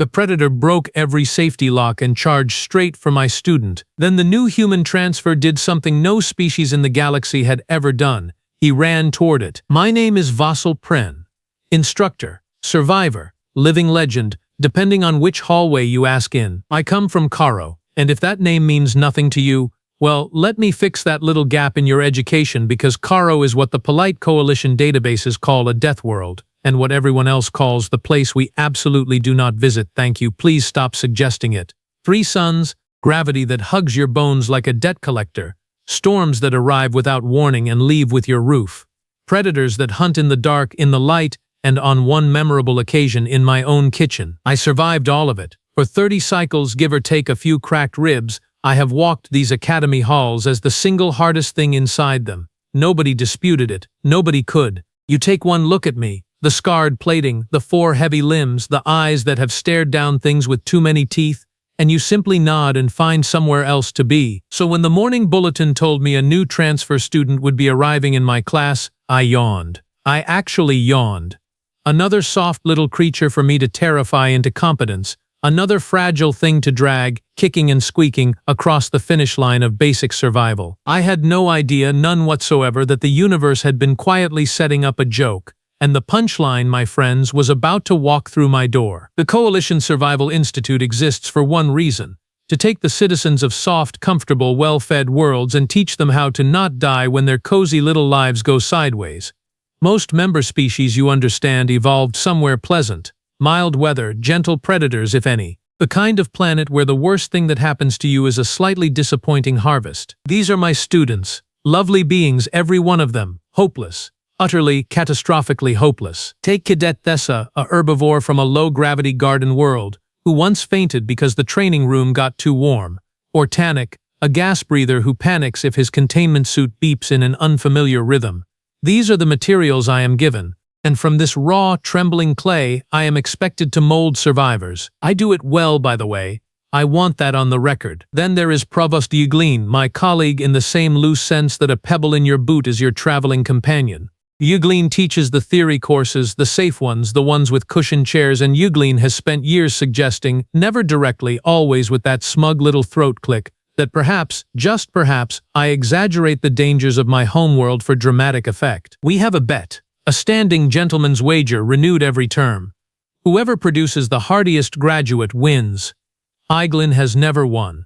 The predator broke every safety lock and charged straight for my student. Then the new human transfer did something no species in the galaxy had ever done. He ran toward it. My name is Vassal Pren. Instructor, survivor, living legend, depending on which hallway you ask in. I come from Karo, and if that name means nothing to you, well, let me fix that little gap in your education, because Karo is what the polite coalition databases call a Deathworld, and what everyone else calls the place we absolutely do not visit. Thank you, please stop suggesting it. 3 suns, gravity that hugs your bones like a debt collector, storms that arrive without warning and leave with your roof, predators that hunt in the dark, in the light, and on one memorable occasion in my own kitchen. I survived all of it. For 30 cycles, give or take a few cracked ribs, I have walked these academy halls as the single hardest thing inside them. Nobody disputed it. Nobody could. You take one look at me, the scarred plating, the 4 heavy limbs, the eyes that have stared down things with too many teeth, and you simply nod and find somewhere else to be. So when the morning bulletin told me a new transfer student would be arriving in my class, I yawned. I actually yawned. Another soft little creature for me to terrify into competence. Another fragile thing to drag, kicking and squeaking, across the finish line of basic survival. I had no idea, none whatsoever, that the universe had been quietly setting up a joke, and the punchline, my friends, was about to walk through my door. The Coalition Survival Institute exists for one reason: to take the citizens of soft, comfortable, well-fed worlds and teach them how to not die when their cozy little lives go sideways. Most member species, you understand, evolved somewhere pleasant. Mild weather, gentle predators if any. The kind of planet where the worst thing that happens to you is a slightly disappointing harvest. These are my students. Lovely beings, every one of them. Hopeless. Utterly, catastrophically hopeless. Take Cadet Thessa, a herbivore from a low-gravity garden world, who once fainted because the training room got too warm. Or Tanik, a gas breather who panics if his containment suit beeps in an unfamiliar rhythm. These are the materials I am given. And from this raw, trembling clay, I am expected to mold survivors. I do it well, by the way. I want that on the record. Then there is Provost Yuglin, my colleague, in the same loose sense that a pebble in your boot is your traveling companion. Yuglin teaches the theory courses, the safe ones, the ones with cushioned chairs, and Yuglin has spent years suggesting, never directly, always with that smug little throat click, that perhaps, just perhaps, I exaggerate the dangers of my homeworld for dramatic effect. We have a bet. A standing gentleman's wager renewed every term. Whoever produces the hardiest graduate wins. Eiglin has never won.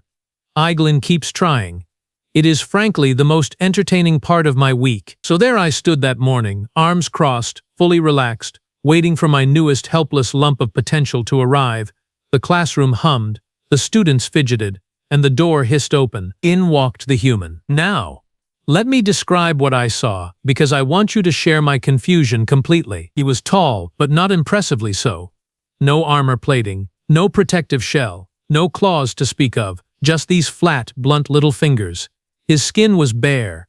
Eiglin keeps trying. It is frankly the most entertaining part of my week. So there I stood that morning, arms crossed, fully relaxed, waiting for my newest helpless lump of potential to arrive. The classroom hummed, the students fidgeted, and the door hissed open. In walked the human. Now, let me describe what I saw, because I want you to share my confusion completely. He was tall, but not impressively so. No armor plating, no protective shell, no claws to speak of, just these flat, blunt little fingers. His skin was bare,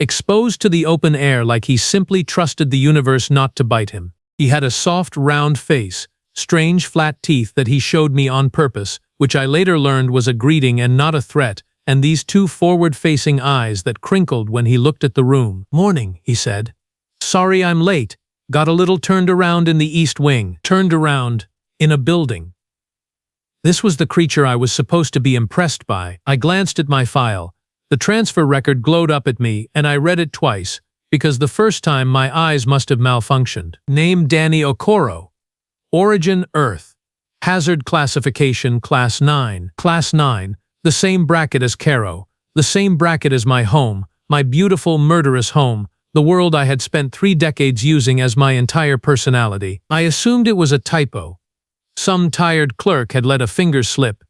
exposed to the open air like he simply trusted the universe not to bite him. He had a soft, round face, strange flat teeth that he showed me on purpose, which I later learned was a greeting and not a threat, and these 2 forward-facing eyes that crinkled when he looked at the room. "Morning," he said. "Sorry I'm late. Got a little turned around in the East Wing." Turned around. In a building. This was the creature I was supposed to be impressed by. I glanced at my file. The transfer record glowed up at me, and I read it twice, because the first time my eyes must have malfunctioned. Name Danny Okoro. Origin Earth. Hazard classification Class 9. Class 9. The same bracket as Caro, the same bracket as my home, my beautiful, murderous home, the world I had spent 3 decades using as my entire personality. I assumed it was a typo. Some tired clerk had let a finger slip.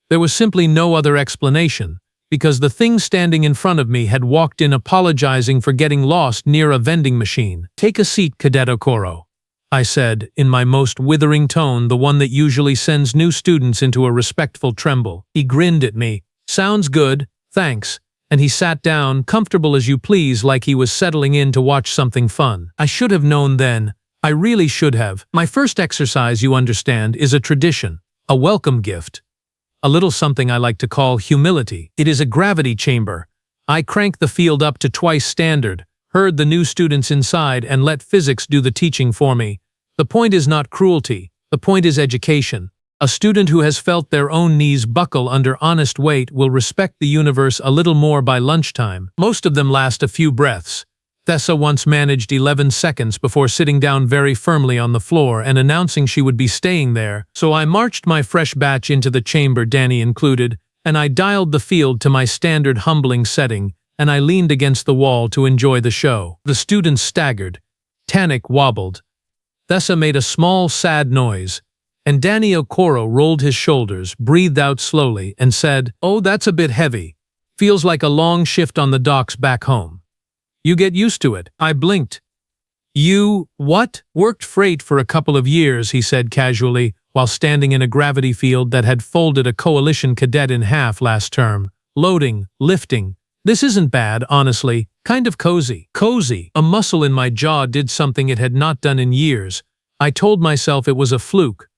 There was simply no other explanation, because the thing standing in front of me had walked in apologizing for getting lost near a vending machine. "Take a seat, Cadet Okoro," I said, in my most withering tone, the one that usually sends new students into a respectful tremble. He grinned at me. "Sounds good, thanks," and he sat down, comfortable as you please, like he was settling in to watch something fun. I should have known then. I really should have. My first exercise, you understand, is a tradition, a welcome gift. A little something I like to call humility. It is a gravity chamber. I crank the field up to twice standard, herd the new students inside, and let physics do the teaching for me. The point is not cruelty. The point is education. A student who has felt their own knees buckle under honest weight will respect the universe a little more by lunchtime. Most of them last a few breaths. Tessa once managed 11 seconds before sitting down very firmly on the floor and announcing she would be staying there, so I marched my fresh batch into the chamber, Danny included, and I dialed the field to my standard humbling setting, and I leaned against the wall to enjoy the show. The students staggered. Tanik wobbled. Tessa made a small, sad noise, and Danny Okoro rolled his shoulders, breathed out slowly, and said, "Oh, that's a bit heavy. Feels like a long shift on the docks back home." "You get used to it." I blinked. "You, what?" "Worked freight for a couple of years," he said casually, while standing in a gravity field that had folded a coalition cadet in half last term. Loading, lifting. This isn't bad, honestly. Kind of cozy. Cozy. A muscle in my jaw did something it had not done in years. I told myself it was a fluke.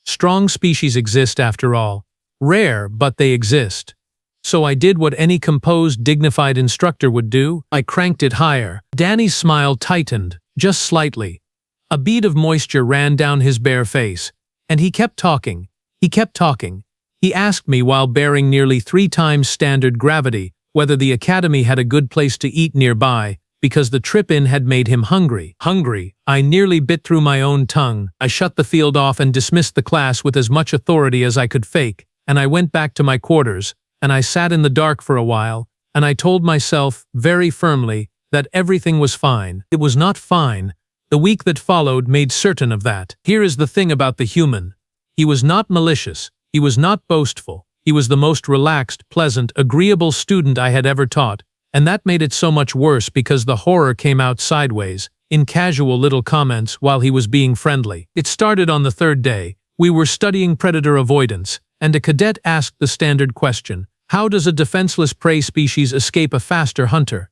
Strong species exist after all. Rare, but they exist. So I did what any composed, dignified instructor would do. I cranked it higher. Danny's smile tightened, just slightly. A bead of moisture ran down his bare face. And he kept talking. He kept talking. He asked me while bearing nearly 3 times standard gravity whether the academy had a good place to eat nearby, because the trip-in had made him hungry. Hungry. I nearly bit through my own tongue. I shut the field off and dismissed the class with as much authority as I could fake, and I went back to my quarters, and I sat in the dark for a while, and I told myself, very firmly, that everything was fine. It was not fine. The week that followed made certain of that. Here is the thing about the human. He was not malicious. He was not boastful. He was the most relaxed, pleasant, agreeable student I had ever taught, and that made it so much worse because the horror came out sideways, in casual little comments while he was being friendly. It started on the 3rd day. We were studying predator avoidance, and a cadet asked the standard question, "How does a defenseless prey species escape a faster hunter?"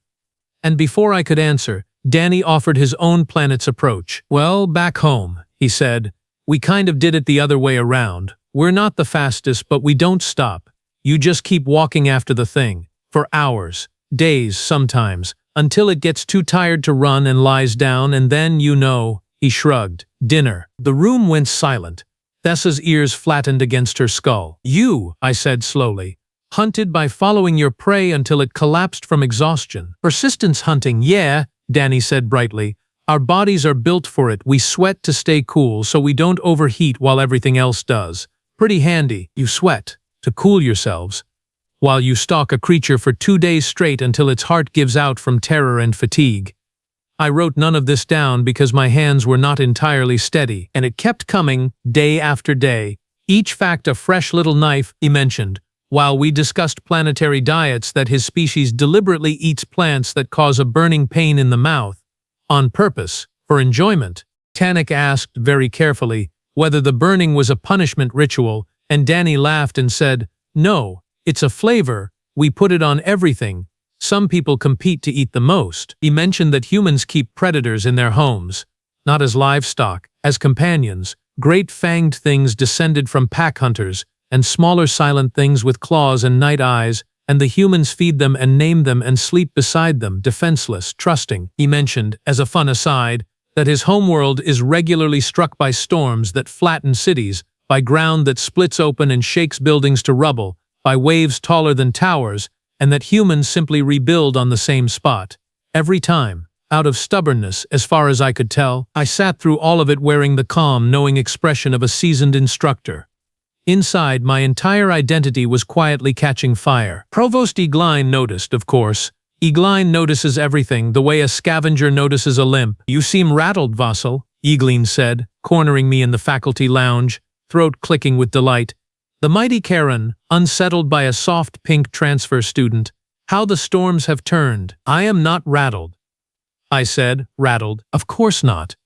And before I could answer, Danny offered his own planet's approach. "Well, back home," he said, "we kind of did it the other way around. We're not the fastest, but we don't stop. You just keep walking after the thing, for hours, days sometimes, until it gets too tired to run and lies down, and then, you know," he shrugged, "dinner." The room went silent. Tessa's ears flattened against her skull. "You," I said slowly, "hunted by following your prey until it collapsed from exhaustion." "Persistence hunting, yeah," Danny said brightly. "Our bodies are built for it. We sweat to stay cool so we don't overheat while everything else does. Pretty handy. You sweat to cool yourselves while you stalk a creature for 2 days straight until its heart gives out from terror and fatigue." I wrote none of this down because my hands were not entirely steady, and it kept coming, day after day. Each fact a fresh little knife, he mentioned, while we discussed planetary diets, that his species deliberately eats plants that cause a burning pain in the mouth, on purpose, for enjoyment. Tanik asked, very carefully, whether the burning was a punishment ritual, and Danny laughed and said, "No, it's a flavor. We put it on everything. Some people compete to eat the most." He mentioned that humans keep predators in their homes, not as livestock, as companions, great fanged things descended from pack hunters, and smaller silent things with claws and night eyes, and the humans feed them and name them and sleep beside them, defenseless, trusting. He mentioned, as a fun aside, that his homeworld is regularly struck by storms that flatten cities, by ground that splits open and shakes buildings to rubble, by waves taller than towers, and that humans simply rebuild on the same spot. Every time, out of stubbornness, as far as I could tell, I sat through all of it wearing the calm, knowing expression of a seasoned instructor. Inside, my entire identity was quietly catching fire. Provost Egline noticed, of course. Egline notices everything, the way a scavenger notices a limp. "You seem rattled, Vasil," Egline said, cornering me in the faculty lounge, throat clicking with delight. The mighty Karen, unsettled by a soft pink transfer student. "How the storms have turned." "I am not rattled," I said, rattled. "Of course not."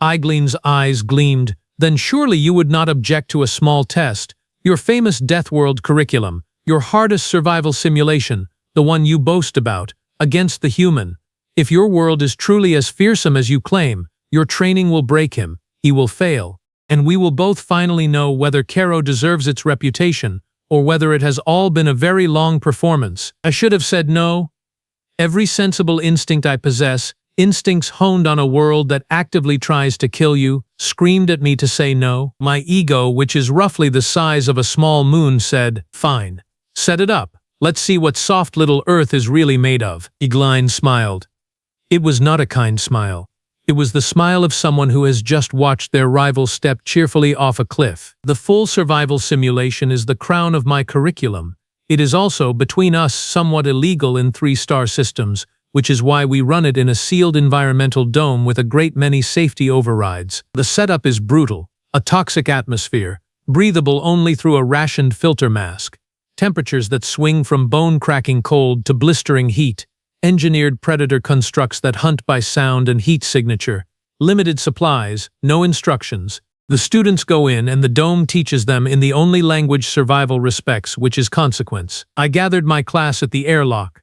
Egline's eyes gleamed. "Then surely you would not object to a small test. Your famous Deathworld curriculum, your hardest survival simulation, the one you boast about, against the human. If your world is truly as fearsome as you claim, your training will break him, he will fail, and we will both finally know whether Caro deserves its reputation, or whether it has all been a very long performance." I should have said no. Every sensible instinct I possess Instincts honed on a world that actively tries to kill you, screamed at me to say no. My ego, which is roughly the size of a small moon, said, "Fine. Set it up. Let's see what soft little Earth is really made of." Egline smiled. It was not a kind smile. It was the smile of someone who has just watched their rival step cheerfully off a cliff. The full survival simulation is the crown of my curriculum. It is also, between us, somewhat illegal in 3-star systems, which is why we run it in a sealed environmental dome with a great many safety overrides. The setup is brutal. A toxic atmosphere, breathable only through a rationed filter mask. Temperatures that swing from bone-cracking cold to blistering heat. Engineered predator constructs that hunt by sound and heat signature. Limited supplies, no instructions. The students go in and the dome teaches them in the only language survival respects, which is consequence. I gathered my class at the airlock.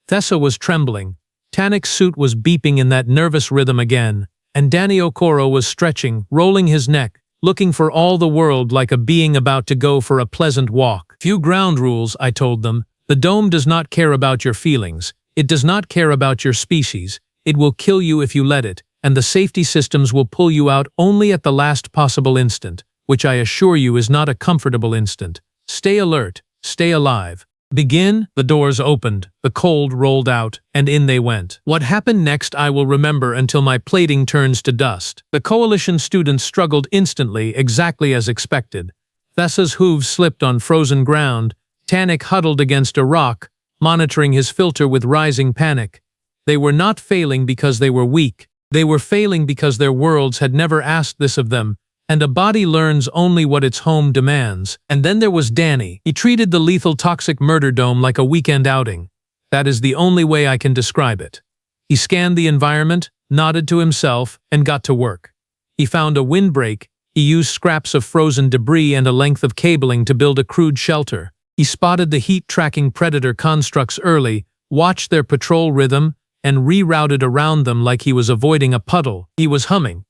Thessa was trembling. Tanik's suit was beeping in that nervous rhythm again, and Danny Okoro was stretching, rolling his neck, looking for all the world like a being about to go for a pleasant walk. Few ground rules, I told them. The dome does not care about your feelings. It does not care about your species. It will kill you if you let it, and the safety systems will pull you out only at the last possible instant, which I assure you is not a comfortable instant. Stay alert, stay alive. Begin. The doors opened, the cold rolled out, and in they went. What happened next I will remember until my plating turns to dust. The coalition students struggled instantly, exactly as expected. Thessa's hooves slipped on frozen ground. Tanik huddled against a rock, monitoring his filter with rising panic. They were not failing because they were weak. They were failing because their worlds had never asked this of them, and a body learns only what its home demands. And then there was Danny. He treated the lethal toxic murder dome like a weekend outing. That is the only way I can describe it. He scanned the environment, nodded to himself, and got to work. He found a windbreak. He used scraps of frozen debris and a length of cabling to build a crude shelter. He spotted the heat-tracking predator constructs early, watched their patrol rhythm, and rerouted around them like he was avoiding a puddle. He was humming.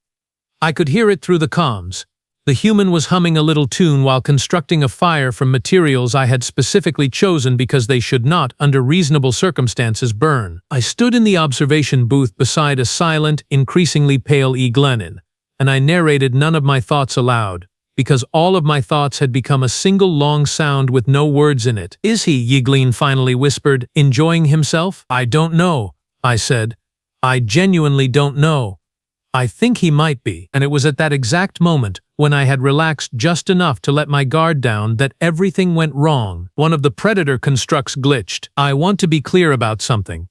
I could hear it through the comms. The human was humming a little tune while constructing a fire from materials I had specifically chosen because they should not, under reasonable circumstances, burn. I stood in the observation booth beside a silent, increasingly pale Glennon, and I narrated none of my thoughts aloud, because all of my thoughts had become a single long sound with no words in it. "Is he," Yigleen finally whispered, "enjoying himself?" "I don't know," I said. "I genuinely don't know. I think he might be." And it was at that exact moment, when I had relaxed just enough to let my guard down, that everything went wrong. One of the predator constructs glitched. I want to be clear about something.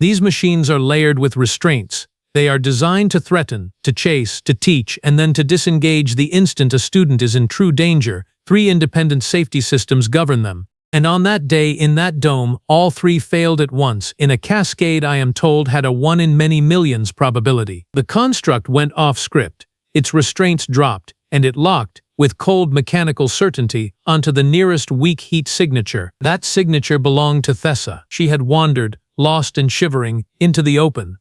These machines are layered with restraints. They are designed to threaten, to chase, to teach, and then to disengage the instant a student is in true danger. 3 independent safety systems govern them. And on that day, in that dome, all 3 failed at once, in a cascade I am told had a 1 in many millions probability. The construct went off script. Its restraints dropped, and it locked, with cold mechanical certainty, onto the nearest weak heat signature. That signature belonged to Thessa. She had wandered, lost and shivering, into the open.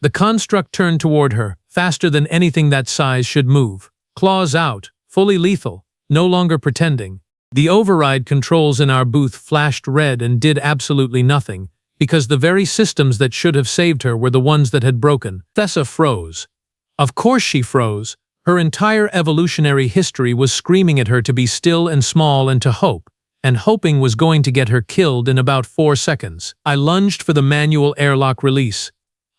The construct turned toward her, faster than anything that size should move. Claws out, fully lethal, no longer pretending. The override controls in our booth flashed red and did absolutely nothing, because the very systems that should have saved her were the ones that had broken. Thessa froze. Of course she froze. Her entire evolutionary history was screaming at her to be still and small and to hope, and hoping was going to get her killed in about 4 seconds. I lunged for the manual airlock release.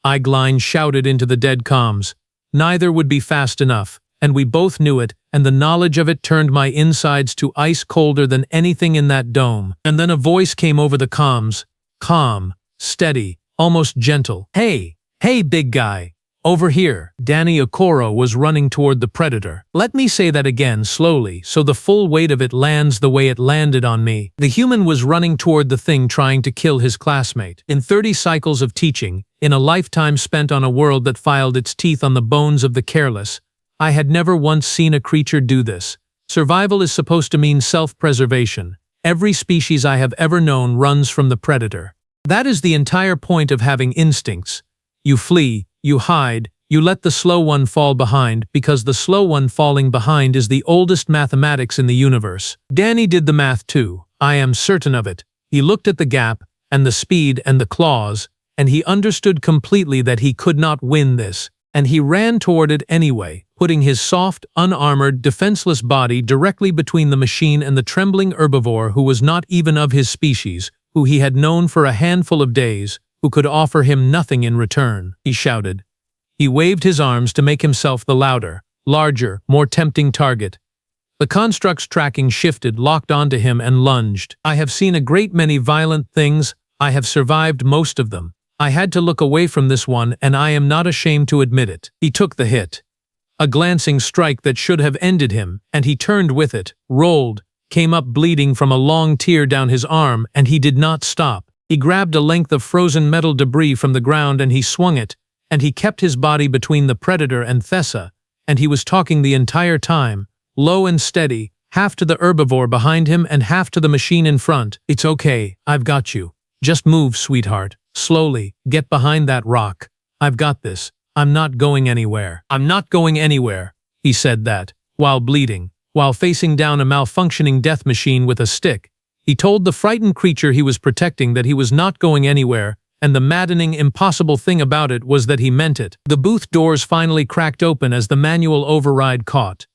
Igline shouted into the dead comms. Neither would be fast enough, and we both knew it, and the knowledge of it turned my insides to ice colder than anything in that dome. And then a voice came over the comms, calm, steady, almost gentle. "Hey, big guy, over here." Danny Okoro was running toward the predator. Let me say that again slowly, so the full weight of it lands the way it landed on me. The human was running toward the thing trying to kill his classmate. In 30 cycles of teaching, in a lifetime spent on a world that filed its teeth on the bones of the careless, I had never once seen a creature do this. Survival is supposed to mean self-preservation. Every species I have ever known runs from the predator. That is the entire point of having instincts. You flee, you hide, you let the slow one fall behind, because the slow one falling behind is the oldest mathematics in the universe. Danny did the math too. I am certain of it. He looked at the gap, and the speed, and the claws, and he understood completely that he could not win this, and he ran toward it anyway, putting his soft, unarmored, defenseless body directly between the machine and the trembling herbivore who was not even of his species, who he had known for a handful of days, who could offer him nothing in return. He shouted. He waved his arms to make himself the louder, larger, more tempting target. The construct's tracking shifted, locked onto him, and lunged. I have seen a great many violent things. I have survived most of them. I had to look away from this one, and I am not ashamed to admit it. He took the hit. A glancing strike that should have ended him, and he turned with it, rolled, came up bleeding from a long tear down his arm, and he did not stop. He grabbed a length of frozen metal debris from the ground and he swung it, and he kept his body between the predator and Thessa, and he was talking the entire time, low and steady, half to the herbivore behind him and half to the machine in front. It's okay, I've got you. Just move, sweetheart. Slowly, get behind that rock. I've got this. I'm not going anywhere. I'm not going anywhere. He said that, while bleeding, while facing down a malfunctioning death machine with a stick. He told the frightened creature he was protecting that he was not going anywhere, and the maddening, impossible thing about it was that he meant it. The booth doors finally cracked open as the manual override caught.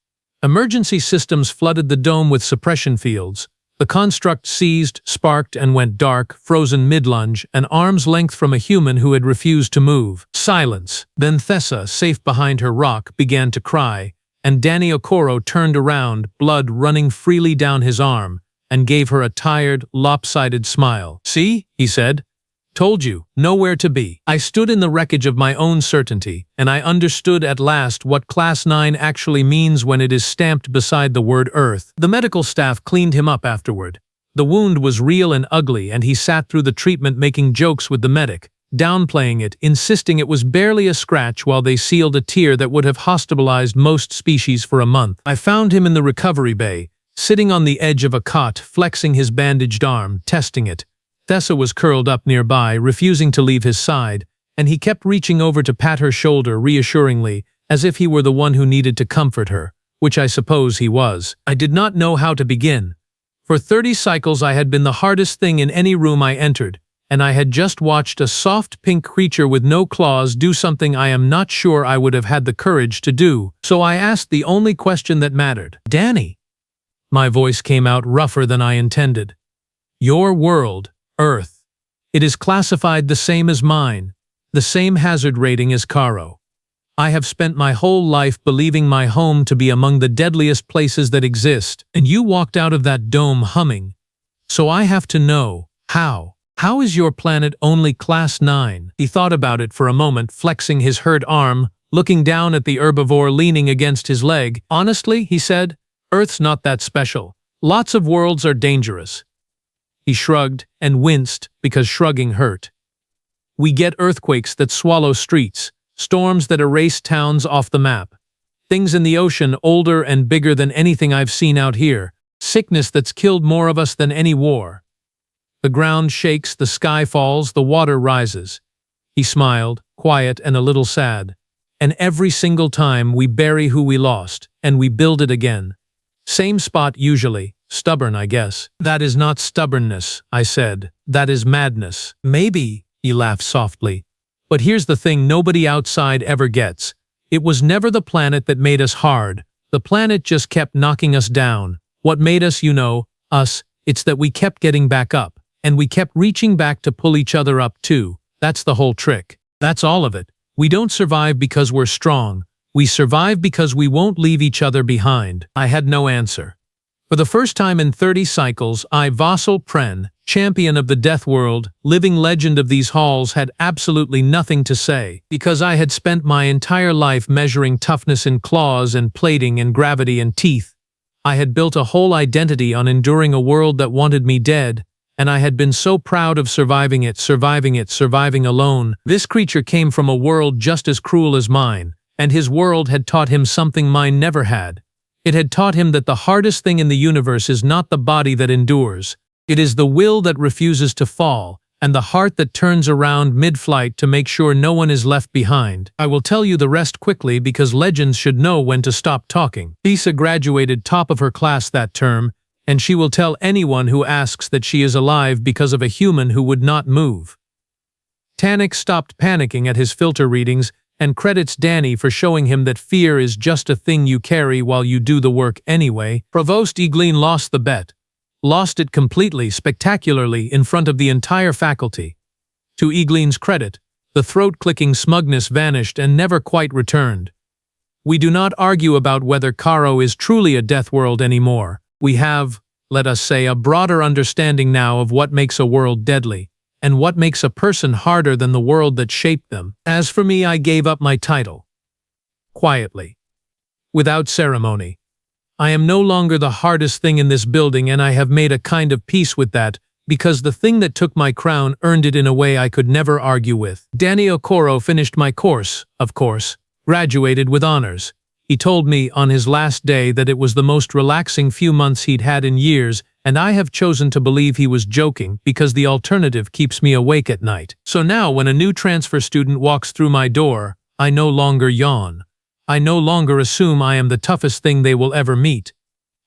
Emergency systems flooded the dome with suppression fields. The construct seized, sparked, and went dark, frozen mid-lunge, an arm's length from a human who had refused to move. Silence. Then Thessa, safe behind her rock, began to cry, and Danny Okoro turned around, blood running freely down his arm, and gave her a tired, lopsided smile. See, he said. Told you, nowhere to be. I stood in the wreckage of my own certainty, and I understood at last what Class 9 actually means when it is stamped beside the word Earth. The medical staff cleaned him up afterward. The wound was real and ugly, and he sat through the treatment making jokes with the medic, downplaying it, insisting it was barely a scratch while they sealed a tear that would have hospitalized most species for a month. I found him in the recovery bay, sitting on the edge of a cot, flexing his bandaged arm, testing it. Thessa was curled up nearby, refusing to leave his side, and he kept reaching over to pat her shoulder reassuringly, as if he were the one who needed to comfort her, which I suppose he was. I did not know how to begin. For 30 cycles I had been the hardest thing in any room I entered, and I had just watched a soft pink creature with no claws do something I am not sure I would have had the courage to do, so I asked the only question that mattered. Danny. My voice came out rougher than I intended. Your world, Earth. It is classified the same as mine, the same hazard rating as Caro. I have spent my whole life believing my home to be among the deadliest places that exist, and you walked out of that dome humming. So I have to know, how? How is your planet only Class 9? He thought about it for a moment, flexing his hurt arm, looking down at the herbivore leaning against his leg. Honestly, he said, Earth's not that special. Lots of worlds are dangerous. He shrugged and winced because shrugging hurt. We get earthquakes that swallow streets, storms that erase towns off the map, things in the ocean older and bigger than anything I've seen out here, sickness that's killed more of us than any war. The ground shakes, the sky falls, the water rises. He smiled, quiet and a little sad. And every single time we bury who we lost, and we build it again. Same spot usually. Stubborn, I guess. That is not stubbornness, I said. That is madness. Maybe, he laughed softly. But here's the thing nobody outside ever gets. It was never the planet that made us hard. The planet just kept knocking us down. What made us, us, it's that we kept getting back up. And we kept reaching back to pull each other up too. That's the whole trick. That's all of it. We don't survive because we're strong. We survive because we won't leave each other behind. I had no answer. For the first time in 30 cycles, I, Vassal Pren, champion of the Deathworld, living legend of these halls, had absolutely nothing to say, because I had spent my entire life measuring toughness in claws and plating and gravity and teeth. I had built a whole identity on enduring a world that wanted me dead, and I had been so proud of surviving alone. This creature came from a world just as cruel as mine, and his world had taught him something mine never had. It had taught him that the hardest thing in the universe is not the body that endures. It is the will that refuses to fall, and the heart that turns around mid-flight to make sure no one is left behind. I will tell you the rest quickly because legends should know when to stop talking. Lisa graduated top of her class that term, and she will tell anyone who asks that she is alive because of a human who would not move. Tannic stopped panicking at his filter readings and credits Danny for showing him that fear is just a thing you carry while you do the work anyway. Provost Eglin lost the bet. Lost it completely, spectacularly, in front of the entire faculty. To Eglin's credit, the throat-clicking smugness vanished and never quite returned. We do not argue about whether Caro is truly a Deathworld anymore. We have, let us say, a broader understanding now of what makes a world deadly, and what makes a person harder than the world that shaped them. As for me, I gave up my title. Quietly. Without ceremony. I am no longer the hardest thing in this building, and I have made a kind of peace with that, because the thing that took my crown earned it in a way I could never argue with. Danny Okoro finished my course, of course, graduated with honors. He told me on his last day that it was the most relaxing few months he'd had in years, and I have chosen to believe he was joking because the alternative keeps me awake at night. So now when a new transfer student walks through my door, I no longer yawn. I no longer assume I am the toughest thing they will ever meet.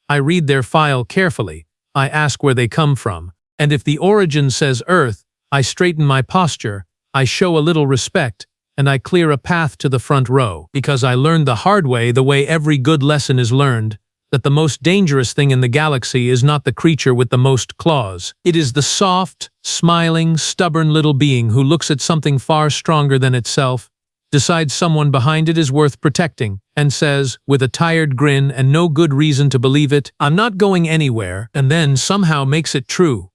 I read their file carefully. I ask where they come from. And if the origin says Earth, I straighten my posture, I show a little respect, and I clear a path to the front row. Because I learned the hard way every good lesson is learned, that the most dangerous thing in the galaxy is not the creature with the most claws. It is the soft, smiling, stubborn little being who looks at something far stronger than itself, decides someone behind it is worth protecting, and says, with a tired grin and no good reason to believe it, "I'm not going anywhere," and then somehow makes it true.